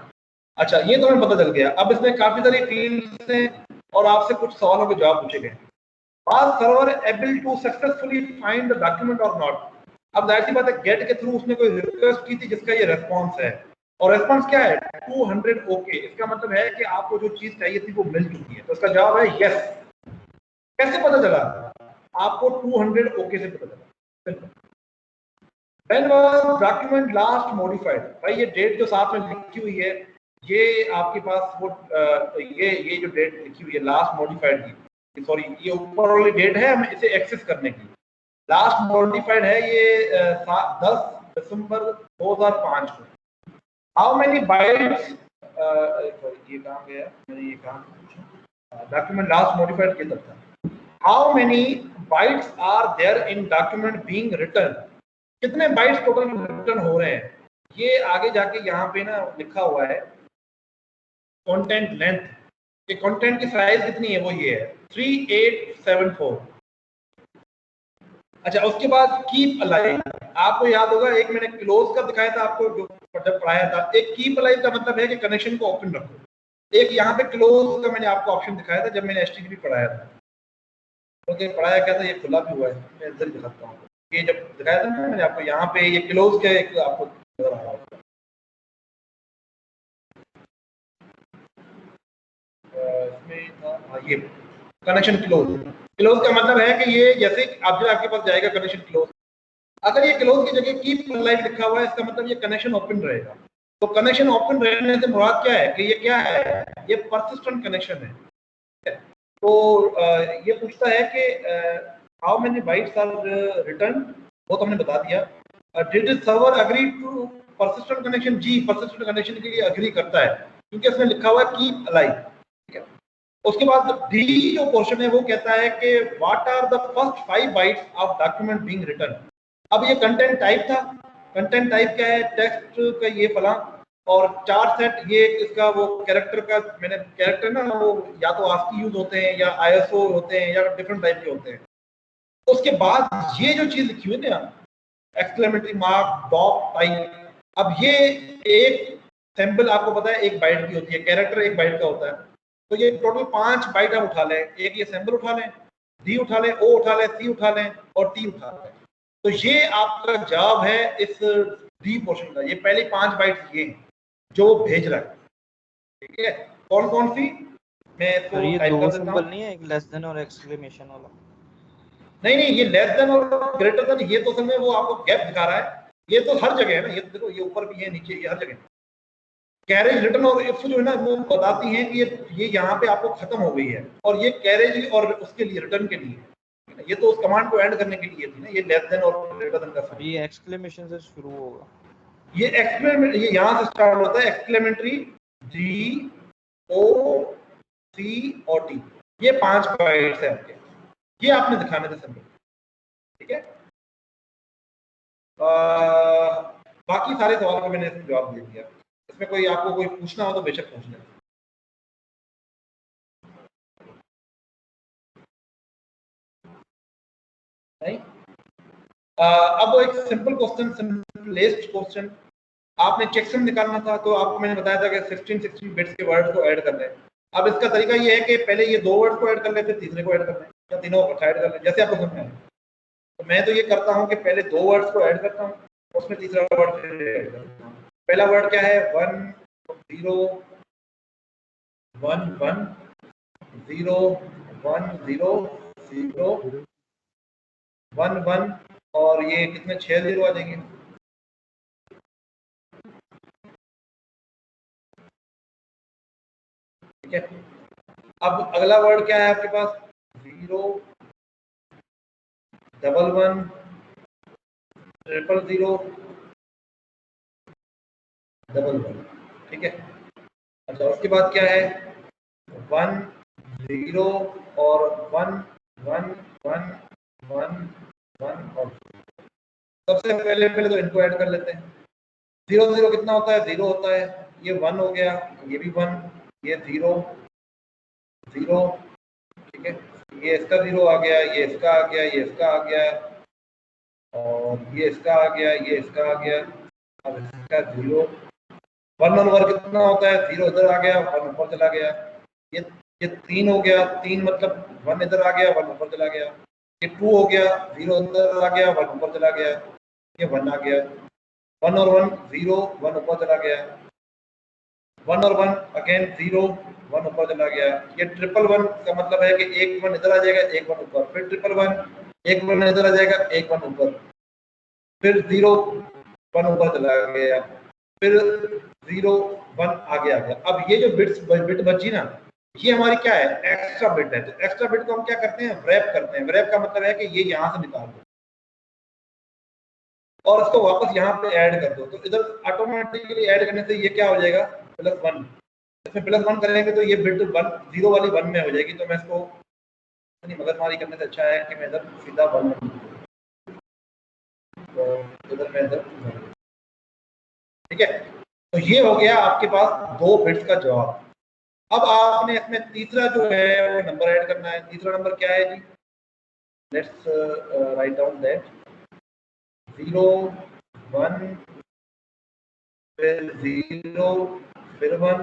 अच्छा, ये तो हमें पता चल गया। अब इसमें काफी सारी फील्ड्स हैं और आपसे कुछ सवालों के जवाब पूछे गए। Was server able to successfully find the document or not? अब जाहिर सी बात है, गेट के थ्रू उसने कोई रिक्वेस्ट की थी जिसका ये रेस्पॉन्स है, और रेस्पॉन्स क्या है? 200 ओके। इसका मतलब है कि आपको जो चीज चाहिए थी वो मिल चुकी है, तो इसका जवाब है यस। कैसे पता चला? आपको 200 ओके से पता चला। When was document last modified? भाई ये डेट जो साथ में लिखी हुई है, ये आपके पास वो ये जो डेट लिखी हुई है लास्ट मॉडिफाइड की, सॉरी ये ऊपर वाली डेट है हमें इसे एक्सेस करने की। लास्ट मॉडिफाइड है ये 10 दिसंबर 2005 को। हाउ मेनी बाइट्स, ये कहाँ गया मैंने, ये कहाँ डॉक्यूमेंट लास्ट मॉडिफाइड के तब था। How many bytes are there in document being written? कितने बाइट्स टोटल रिटर्न हो रहे हैं? ये आगे जाके यहाँ पे ना लिखा हुआ है कंटेंट लेंथ, ये कंटेंट की साइज कितनी है, वो ये है 3874। अच्छा, उसके बाद कीप अलाइव। आपको याद होगा एक मैंने क्लोज का दिखाया था आपको जब पढ़ाया था। एक कीप अलाइव का मतलब है कि कनेक्शन को ओपन रखो। एक यहाँ पे क्लोज का मैंने आपको ऑप्शन दिखाया था जब मैंने HTTP पढ़ाया था। ओके, पढ़ाया क्या था? ये खुला भी हुआ है, मैं इधर दिखाता हूँ। ये जब दिखाया था मैंने आपको, यहाँ पे ये क्लोज का एक आपको नजर आ रहा है, इसमें था ये कनेक्शन क्लोज। क्लोज का मतलब है कि ये जैसे अब आपके पास जाएगा कनेक्शन क्लोज, अगर ये क्लोज की जगह कीप अलाइव लिखा हुआ है, इसका मतलब ये कनेक्शन ओपन रहेगा। तो कनेक्शन ओपन रहने से मुराद क्या है कि ये क्या है? ये परसिस्टेंट कनेक्शन है। तो ये पूछता है कि how many bytes are return, वो तो हमने बता दिया। Did server agree to persistent connection? जी, परसिस्टेंट कनेक्शन के लिए एग्री करता है, क्योंकि इसमें लिखा हुआ है कीप अलाइव, ठीक है। उसके बाद डी जो पोर्शन है वो कहता है कि what are the first 5 bytes of document being written. अब ये कंटेंट टाइप था। कंटेंट टाइप क्या है? टेक्स्ट का ये फला, और 4 सेट ये इसका वो कैरेक्टर का, मैंने कैरेक्टर ना वो या तो ASCII यूज होते हैं या ISO होते हैं या डिफरेंट टाइप के होते हैं। उसके बाद ये जो चीज लिखी हुई है ना, एक्सक्लेमेटरी मार्क, डॉट टाइप, अब ये एक सैंपल आपको पता है 1 बाइट की होती है, कैरेक्टर 1 बाइट का होता है। तो ये टोटल 5 बाइट आप उठा लें, एक ये सैंपल उठा लें, डी उठा लें, ओ उठा लें, सी उठा लें और टी उठा लें। तो ये आपका जवाब है इस डी पोर्शन का। ये पहले 5 बाइट्स ये जो भेज रहा है, ठीक है। कौन कौन सी, मैं इसको टाइप कर देता हूं। नहीं है एक लेस देन और एक्सक्लेमेशन वाला? नहीं, ये लेस देन और ग्रेटर देन, ये तो असल में वो आपको गैप दिखा रहा है। ये तो हर जगह है ना, ये तो देखो, ये ऊपर भी है, नीचे, ये हर जगह। कैरेज रिटर्न और इफ जो है ना वो बताती हैं कि ये यहाँ पे आपको खत्म हो गई है, और ये कैरेज और उसके लिए रिटर्न के लिए, ये तो उस कमांड को ऐड करने के लिए थी ना, ये लेस देन और ग्रेटर देन का साइन। ये एक्सक्लेमेशन से शुरू होगा। ये एक्सप्लेमेंट, ये यहां से स्टार्ट होता है एक्सप्लेमेंट्री GOCOT, ये 5 बाइट्स है आपके, ये आपने दिखाने थे सिंबल, ठीक है। बाकी सारे सवालों का मैंने इसमें जवाब दे दिया। इसमें कोई आपको कोई पूछना हो तो बेशक पूछ लें। नहीं, अब एक सिंपल क्वेश्चन, सिंपलेस्ट क्वेश्चन, आपने चेकसम निकालना था तो आपको मैंने बताया था कि 16 बिट्स के वर्ड को ऐड करना है। अब इसका तरीका ये है कि पहले ये 2 वर्ड को ऐड कर लेते, तीसरे को ऐड कर लें, या तीनों को ऐड कर लें, जैसे आपको समझ में आए। तो मैं तो ये करता हूँ कि पहले 2 वर्ड्स को ऐड करता हूँ, उसमें तीसरा वर्ड ऐड करता हूँ। पहला वर्ड क्या है, 1 0 1 1 0 1 0 0 1 1, और ये कितने 6 0 आ जाएंगे। ठीक है, अब अगला वर्ड क्या है आपके पास, 0 1 1 0 0 1 1, ठीक है। अच्छा, उसके बाद क्या है, 1 0 और 1 1 1 1 1 और सबसे पहले तो इनको ऐड कर लेते हैं। 0 0 कितना होता है, 0 होता है, ये 1 हो गया, ये भी 1, ये 0 0, ठीक है, ये इसका 0 आ गया, ये इसका आ गया, ये इसका आ गया, और ये इसका आ गया, ये इसका आ गया, अब इसका 0 1 और 1 कितना होता है, 0 इधर आ गया, 1 ऊपर चला गया, ये 3 हो गया, 3 मतलब 1 इधर आ गया, 1 ऊपर चला गया, ये 2 हो गया, 0 इधर आ गया, 1 ऊपर चला गया, ये 1 आ गया, 1 और 1 0, 1 ऊपर चला गया, 1 और 1 अगेन 0, 1 ऊपर चला गया। ये 1 1 का मतलब है कि एक 1 इधर आ जाएगा, एक 1 ऊपर, फिर 1 1 एक 1 इधर आ जाएगा, एक 1 ऊपर, फिर 0 1 ऊपर चला गया, फिर 0 1 आगे आ गया। अब ये जो बिट बची ना, ये हमारी क्या है, एक्स्ट्रा बिट है। तो एक्स्ट्रा बिट को हम क्या करते हैं, रैप करते हैं। रैप का मतलब है कि ये यहां से निकाल दो और इसको वापस यहाँ पे ऐड कर दो, तो इधर ऑटोमेटिकली ऐड करने से ये क्या हो जाएगा, +1। इसमें +1 करेंगे तो ये बिट 1 0 वाली 1 में हो जाएगी। तो मैं इसको मगजमारी करने से अच्छा है कि मैं इधर सीधा 1, तो इधर मैं इधर, ठीक है। तो ये हो गया आपके पास 2 बिट्स का जवाब। अब आपने इसमें तीसरा जो है वो नंबर ऐड करना है। तीसरा नंबर क्या है जी, लेट्स राइट डाउन दैट 0 1 फिर 0 फिर 1,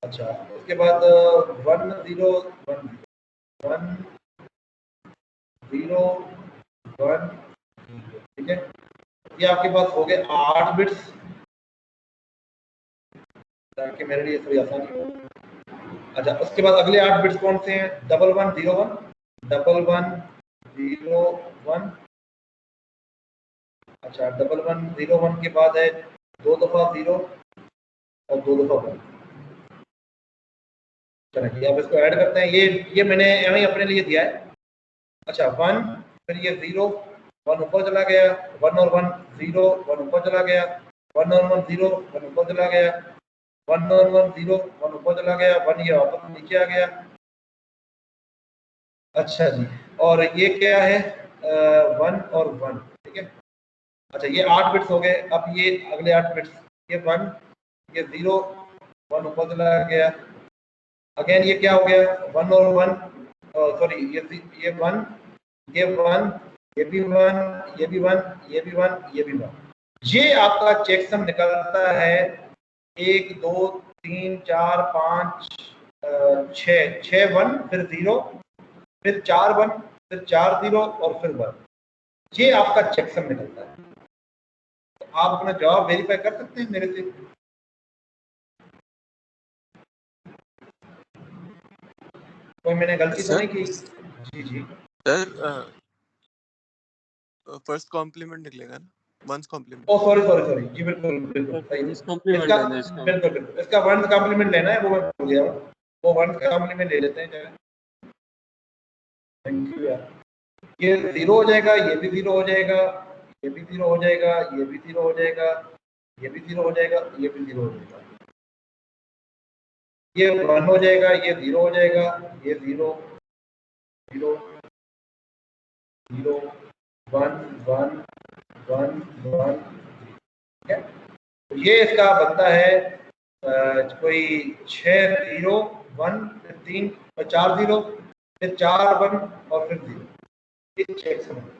अच्छा उसके बाद 1 0 1 1 0 1, ठीक है। ये आपके पास हो गए 8 बिट्स, ताकि मेरे लिए थोड़ी आसानी हो। अच्छा, उसके बाद अगले 8 बिट्स कौन से हैं, 1 1 0 1 1 1 0 1, अच्छा 1 1 0 1 के बाद है 2 दफा 0 और 2 दफा 1। चलिए अब इसको ऐड करते हैं। ये मैंने यहीं अपने लिए दिया है। अच्छा 1, फिर ये 0 1 ऊपर चला गया, 1 और 1 0 1 ऊपर चला गया, 1 और 1 0 1 ऊपर चला गया, 1 और 1 0 1 ऊपर चला गया, 1 ये वापस नीचे आ गया। अच्छा जी, और ये क्या है, 1 और 1, ठीक है। अच्छा ये 8 बिट्स हो गए। अब ये अगले 8 बिट्स, ये 1 ये 0 1 ऊपर चला गया, अगेन ये क्या हो गया, 1 और 1, सॉरी ये 1 ये 1 ये भी 1 ये भी 1 ये भी 1 ये भी 1। ये आपका चेकसम निकलता है 1 2 3 4 5 6 1 फिर 0 फिर 4 1 फिर 4 0 और फिर 1। ये आपका चेकसम निकलता है। तो आप अपना जवाब वेरीफाई कर सकते हैं मेरे से। कोई मैंने गलती तो नहीं की? जी जी सर, फर्स्ट कॉम्प्लीमेंट निकलेगा ना, वंस कॉम्प्लीमेंट। ओ सॉरी जी, बिल्कुल बिल्कुल सही है। कॉम्प्लीमेंट इसका लेना है इसका। बिल्कुल इसका वंस कॉम्प्लीमेंट लेना है, वो मैं भूल गया हूँ। वो वंस कॉम्प्लीमेंट ले लेते हैं। चलो थैंक यू यार। ये 0 हो जाएगा, ये भी 0 हो जाएगा, ये भी 0 हो जाएगा, ये भी 0 हो जाएगा, ये भी 0 हो जाएगा, ये भी 0 हो जाएगा, ये 1 हो जाएगा, ये 0 हो जाएगा, ये 0 0 0 1 1 1 1, ठीक है। तो ये इसका बनता है कोई 6 0 1 फिर 3 और 4 0 फिर 4 1 और फिर 0, ये 6 से बनता है।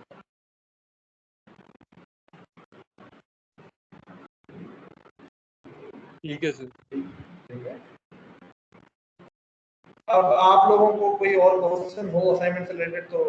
ठीक है सर। ठीक है। अब आप लोगों को कोई और क्वेश्चन हो असाइनमेंट से रिलेटेड तो